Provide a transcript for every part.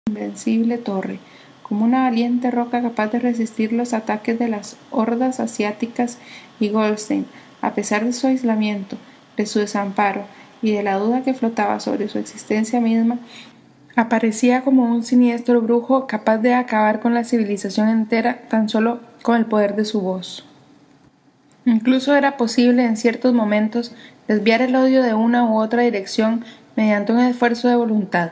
invencible torre, como una valiente roca capaz de resistir los ataques de las hordas asiáticas, y Goldstein, a pesar de su aislamiento, de su desamparo y de la duda que flotaba sobre su existencia misma, aparecía como un siniestro brujo capaz de acabar con la civilización entera tan solo con el poder de su voz. Incluso era posible en ciertos momentos desviar el odio de una u otra dirección mediante un esfuerzo de voluntad.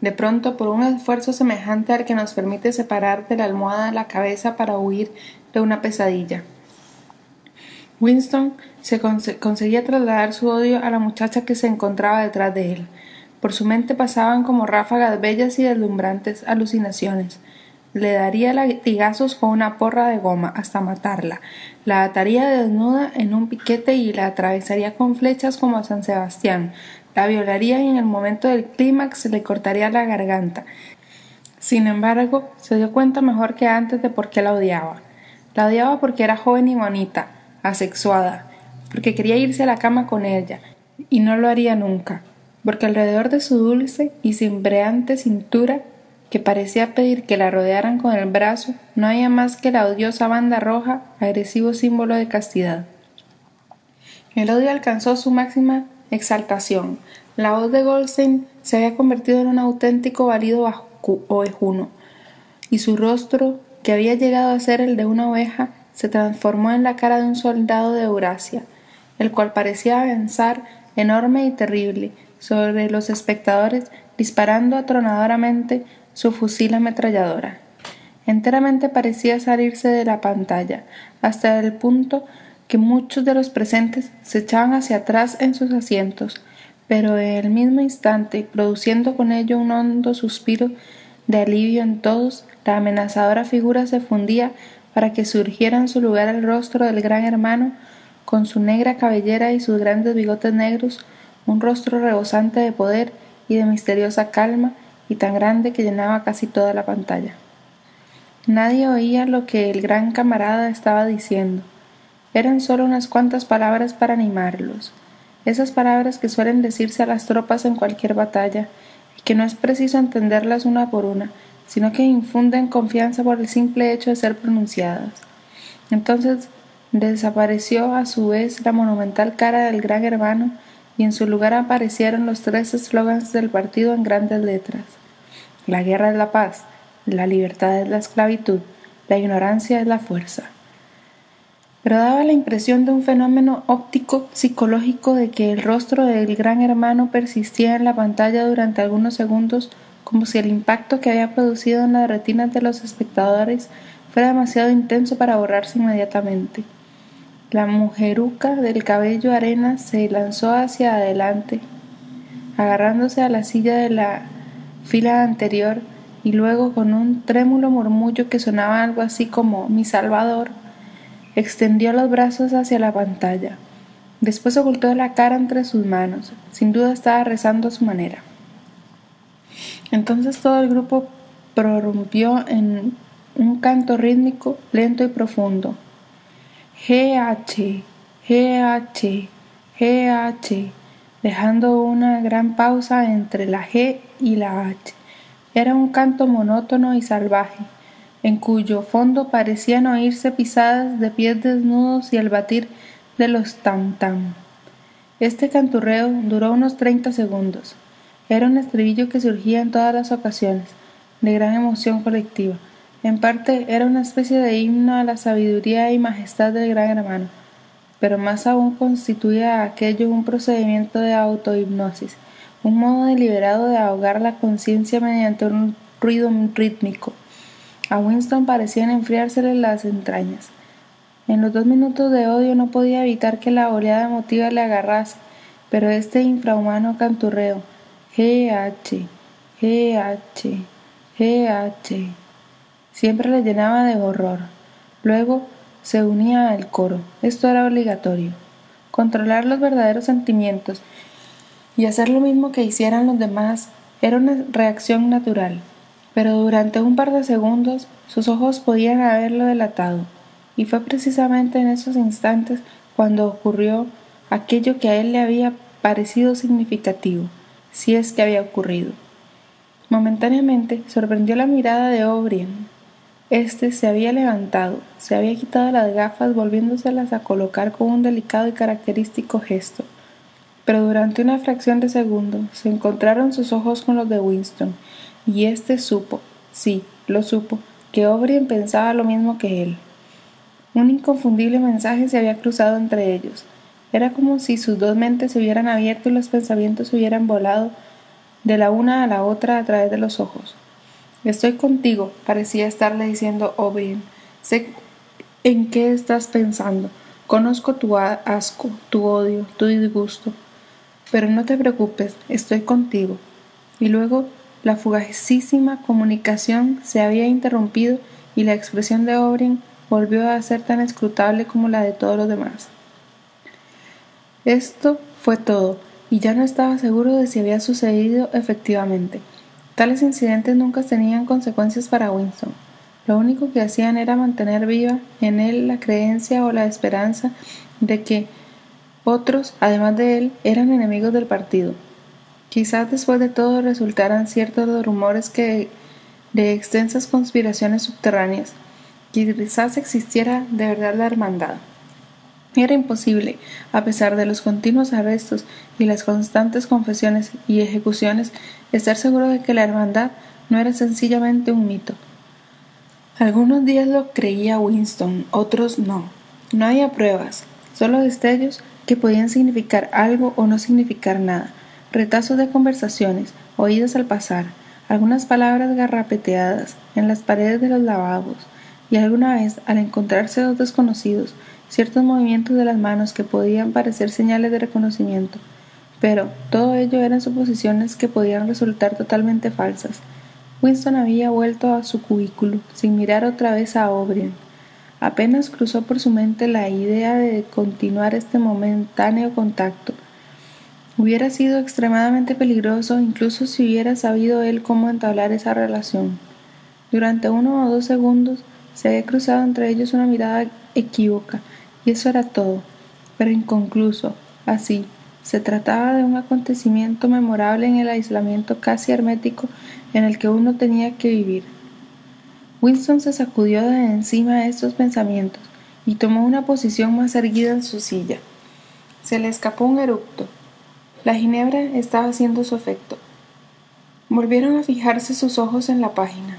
De pronto, por un esfuerzo semejante al que nos permite separar de la almohada la cabeza para huir de una pesadilla. Winston conseguía trasladar su odio a la muchacha que se encontraba detrás de él. Por su mente pasaban como ráfagas bellas y deslumbrantes alucinaciones. Le daría latigazos con una porra de goma hasta matarla, la ataría desnuda en un piquete y la atravesaría con flechas como a San Sebastián, la violaría y en el momento del clímax le cortaría la garganta. Sin embargo, se dio cuenta mejor que antes de por qué la odiaba. La odiaba porque era joven y bonita, asexuada, porque quería irse a la cama con ella, y no lo haría nunca, porque alrededor de su dulce y cimbreante cintura, que parecía pedir que la rodearan con el brazo, no había más que la odiosa banda roja, agresivo símbolo de castidad. El odio alcanzó su máxima exaltación. La voz de Goldstein se había convertido en un auténtico balido ovejuno, y su rostro, que había llegado a ser el de una oveja, se transformó en la cara de un soldado de Eurasia, el cual parecía avanzar enorme y terrible sobre los espectadores, disparando atronadoramente su fusil ametralladora. Enteramente parecía salirse de la pantalla, hasta el punto que muchos de los presentes se echaban hacia atrás en sus asientos, pero en el mismo instante, produciendo con ello un hondo suspiro de alivio en todos, la amenazadora figura se fundía para que surgiera en su lugar el rostro del gran hermano, con su negra cabellera y sus grandes bigotes negros, un rostro rebosante de poder y de misteriosa calma, y tan grande que llenaba casi toda la pantalla. Nadie oía lo que el gran camarada estaba diciendo. Eran solo unas cuantas palabras para animarlos, esas palabras que suelen decirse a las tropas en cualquier batalla, y que no es preciso entenderlas una por una, sino que infunden confianza por el simple hecho de ser pronunciadas. Entonces desapareció a su vez la monumental cara del gran hermano, y en su lugar aparecieron los 3 eslogans del partido en grandes letras: la guerra es la paz, la libertad es la esclavitud, la ignorancia es la fuerza. Pero daba la impresión de un fenómeno óptico psicológico de que el rostro del gran hermano persistía en la pantalla durante algunos segundos, como si el impacto que había producido en las retinas de los espectadores fuera demasiado intenso para borrarse inmediatamente. La mujeruca del cabello arena se lanzó hacia adelante, agarrándose a la silla de la fila anterior, y luego, con un trémulo murmullo que sonaba algo así como «mi Salvador», extendió los brazos hacia la pantalla. Después ocultó la cara entre sus manos. Sin duda estaba rezando a su manera. Entonces todo el grupo prorrumpió en un canto rítmico, lento y profundo. G-H, G-H, G-H, dejando una gran pausa entre la G y la H. Era un canto monótono y salvaje, en cuyo fondo parecían oírse pisadas de pies desnudos y el batir de los tam-tam. Este canturreo duró unos 30 segundos. Era un estribillo que surgía en todas las ocasiones, de gran emoción colectiva. En parte era una especie de himno a la sabiduría y majestad del gran hermano, pero más aún constituía aquello un procedimiento de autohipnosis, un modo deliberado de ahogar la conciencia mediante un ruido rítmico. A Winston parecían enfriársele las entrañas. En los 2 minutos de odio no podía evitar que la oleada emotiva le agarrase, pero este infrahumano canturreo, G-H, G-H, G-H, siempre le llenaba de horror. Luego se unía al coro. Esto era obligatorio. Controlar los verdaderos sentimientos y hacer lo mismo que hicieran los demás era una reacción natural, pero durante un par de segundos sus ojos podían haberlo delatado, y fue precisamente en esos instantes cuando ocurrió aquello que a él le había parecido significativo, si es que había ocurrido. Momentáneamente sorprendió la mirada de O'Brien. Este se había levantado, se había quitado las gafas volviéndoselas a colocar con un delicado y característico gesto. Pero durante una fracción de segundo se encontraron sus ojos con los de Winston, y éste supo, sí, lo supo, que O'Brien pensaba lo mismo que él. Un inconfundible mensaje se había cruzado entre ellos. Era como si sus dos mentes se hubieran abierto y los pensamientos hubieran volado de la una a la otra a través de los ojos. Estoy contigo, parecía estarle diciendo O'Brien. Sé en qué estás pensando. Conozco tu asco, tu odio, tu disgusto. Pero no te preocupes, estoy contigo. Y luego la fugacísima comunicación se había interrumpido y la expresión de O'Brien volvió a ser tan escrutable como la de todos los demás. Esto fue todo, y ya no estaba seguro de si había sucedido efectivamente. Tales incidentes nunca tenían consecuencias para Winston. Lo único que hacían era mantener viva en él la creencia o la esperanza de que otros, además de él, eran enemigos del partido. Quizás después de todo resultaran ciertos los rumores de extensas conspiraciones subterráneas. Quizás existiera de verdad la hermandad. Era imposible, a pesar de los continuos arrestos y las constantes confesiones y ejecuciones, estar seguro de que la hermandad no era sencillamente un mito. Algunos días lo creía Winston, otros no. No había pruebas, solo destellos que podían significar algo o no significar nada, retazos de conversaciones, oídas al pasar, algunas palabras garrapateadas en las paredes de los lavabos, y alguna vez, al encontrarse dos desconocidos, ciertos movimientos de las manos que podían parecer señales de reconocimiento. Pero todo ello eran suposiciones que podían resultar totalmente falsas. Winston había vuelto a su cubículo, sin mirar otra vez a O'Brien. Apenas cruzó por su mente la idea de continuar este momentáneo contacto. Hubiera sido extremadamente peligroso, incluso si hubiera sabido él cómo entablar esa relación. Durante 1 o 2 segundos se había cruzado entre ellos una mirada equívoca, y eso era todo, pero inconcluso. Así, se trataba de un acontecimiento memorable en el aislamiento casi hermético en el que uno tenía que vivir. Winston se sacudió de encima estos pensamientos y tomó una posición más erguida en su silla. Se le escapó un eructo. La ginebra estaba haciendo su efecto. Volvieron a fijarse sus ojos en la página.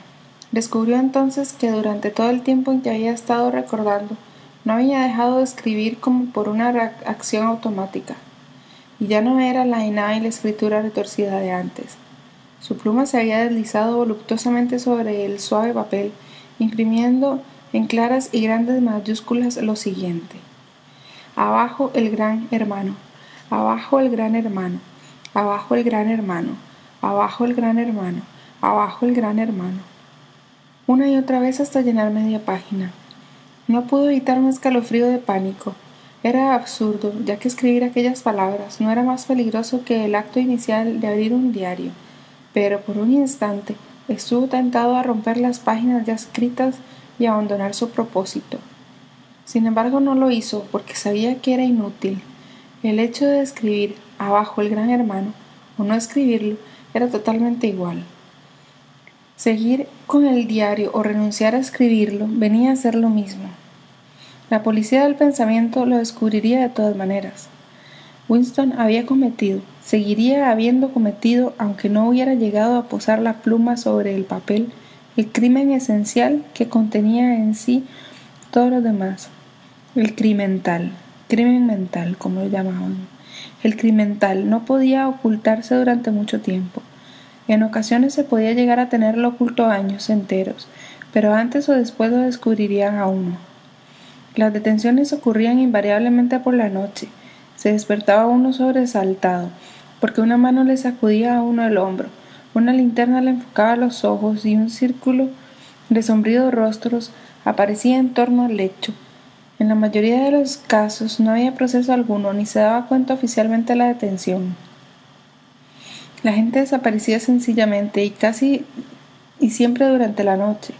Descubrió entonces que durante todo el tiempo en que había estado recordando, no había dejado de escribir como por una acción automática, y ya no era la inhábil escritura retorcida de antes. Su pluma se había deslizado voluptuosamente sobre el suave papel, imprimiendo en claras y grandes mayúsculas lo siguiente: abajo el gran hermano, abajo el gran hermano, abajo el gran hermano, abajo el gran hermano, abajo el gran hermano. Una y otra vez hasta llenar media página. No pudo evitar un escalofrío de pánico. Era absurdo, ya que escribir aquellas palabras no era más peligroso que el acto inicial de abrir un diario, pero por un instante estuvo tentado a romper las páginas ya escritas y abandonar su propósito. Sin embargo, no lo hizo porque sabía que era inútil. El hecho de escribir abajo el gran hermano o no escribirlo era totalmente igual. Seguir con el diario o renunciar a escribirlo venía a ser lo mismo. La policía del pensamiento lo descubriría de todas maneras. Winston había cometido, seguiría habiendo cometido, aunque no hubiera llegado a posar la pluma sobre el papel, el crimen esencial que contenía en sí todos los demás. El crimen mental, como lo llamaban. El criminal no podía ocultarse durante mucho tiempo. En ocasiones se podía llegar a tenerlo oculto años enteros, pero antes o después lo descubrirían a uno. Las detenciones ocurrían invariablemente por la noche. Se despertaba uno sobresaltado, porque una mano le sacudía a uno el hombro, una linterna le enfocaba los ojos y un círculo de sombríos rostros aparecía en torno al lecho. En la mayoría de los casos no había proceso alguno, ni se daba cuenta oficialmente de la detención. La gente desaparecía sencillamente y casi y siempre durante la noche.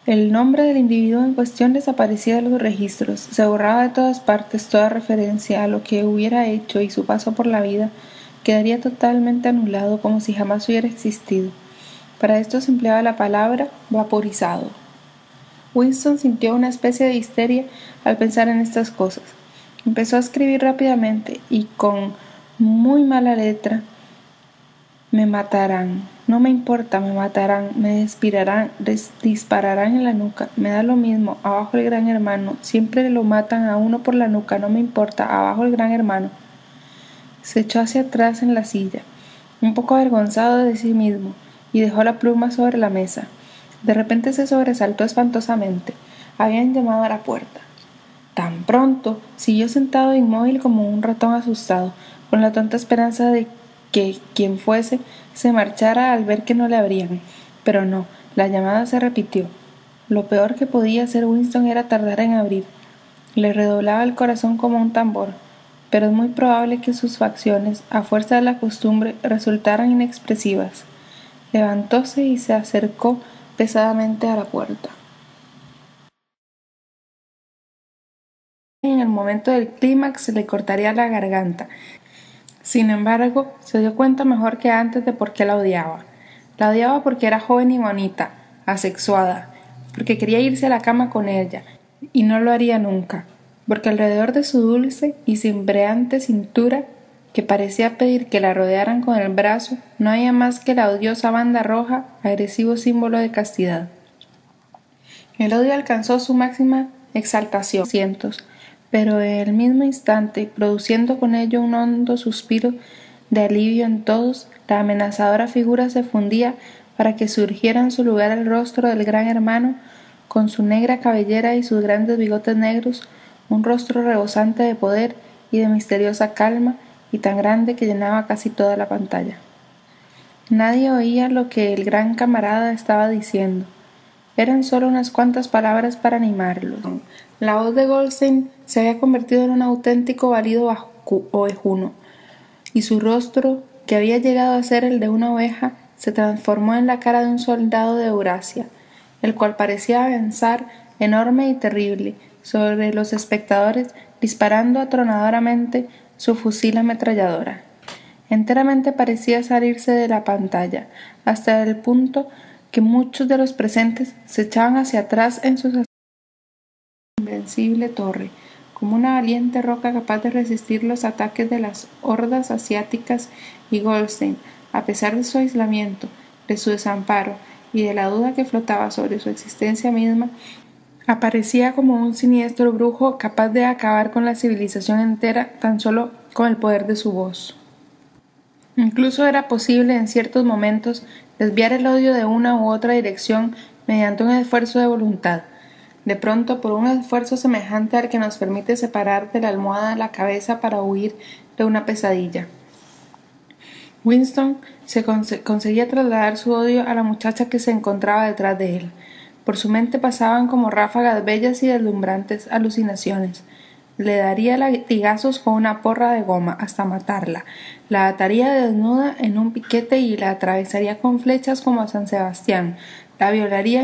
El nombre del individuo en cuestión desaparecía de los registros, se borraba de todas partes toda referencia a lo que hubiera hecho y su paso por la vida quedaría totalmente anulado como si jamás hubiera existido. Para esto se empleaba la palabra vaporizado. Winston sintió una especie de histeria al pensar en estas cosas. Empezó a escribir rápidamente y con muy mala letra: me matarán, no me importa, me matarán, me dispararán en la nuca, me da lo mismo, abajo el gran hermano, siempre lo matan a uno por la nuca, no me importa, abajo el gran hermano. Se echó hacia atrás en la silla, un poco avergonzado de sí mismo, y dejó la pluma sobre la mesa. De repente se sobresaltó espantosamente. Habían llamado a la puerta. Tan pronto, siguió sentado inmóvil como un ratón asustado, con la tonta esperanza de que quien fuese se marchara al ver que no le abrían. Pero no, la llamada se repitió. Lo peor que podía hacer Winston era tardar en abrir. Le redoblaba el corazón como un tambor, pero es muy probable que sus facciones, a fuerza de la costumbre, resultaran inexpresivas. Levantóse y se acercó pesadamente a la puerta. En el momento del clímax se le cortaría la garganta. Sin embargo, se dio cuenta mejor que antes de por qué la odiaba. La odiaba porque era joven y bonita, asexuada, porque quería irse a la cama con ella, y no lo haría nunca, porque alrededor de su dulce y cimbreante cintura, que parecía pedir que la rodearan con el brazo, no había más que la odiosa banda roja, agresivo símbolo de castidad. El odio alcanzó su máxima exaltación, pero en el mismo instante, produciendo con ello un hondo suspiro de alivio en todos, la amenazadora figura se fundía para que surgiera en su lugar el rostro del gran hermano, con su negra cabellera y sus grandes bigotes negros, un rostro rebosante de poder y de misteriosa calma, y tan grande que llenaba casi toda la pantalla. Nadie oía lo que el gran camarada estaba diciendo. Eran solo unas cuantas palabras para animarlo. La voz de Goldstein se había convertido en un auténtico balido ovejuno, y su rostro, que había llegado a ser el de una oveja, se transformó en la cara de un soldado de Eurasia, el cual parecía avanzar enorme y terrible sobre los espectadores, disparando atronadoramente su fusil ametralladora. Enteramente parecía salirse de la pantalla, hasta el punto que muchos de los presentes se echaban hacia atrás en sus invencible torre, como una valiente roca capaz de resistir los ataques de las hordas asiáticas, y Goldstein, a pesar de su aislamiento, de su desamparo y de la duda que flotaba sobre su existencia misma, aparecía como un siniestro brujo capaz de acabar con la civilización entera tan solo con el poder de su voz. Incluso era posible en ciertos momentos desviar el odio de una u otra dirección mediante un esfuerzo de voluntad. De pronto, por un esfuerzo semejante al que nos permite separar de la almohada la cabeza para huir de una pesadilla. Winston conseguía trasladar su odio a la muchacha que se encontraba detrás de él. Por su mente pasaban como ráfagas bellas y deslumbrantes alucinaciones. Le daría latigazos con una porra de goma hasta matarla, la ataría desnuda en un piquete y la atravesaría con flechas como a San Sebastián, la violaría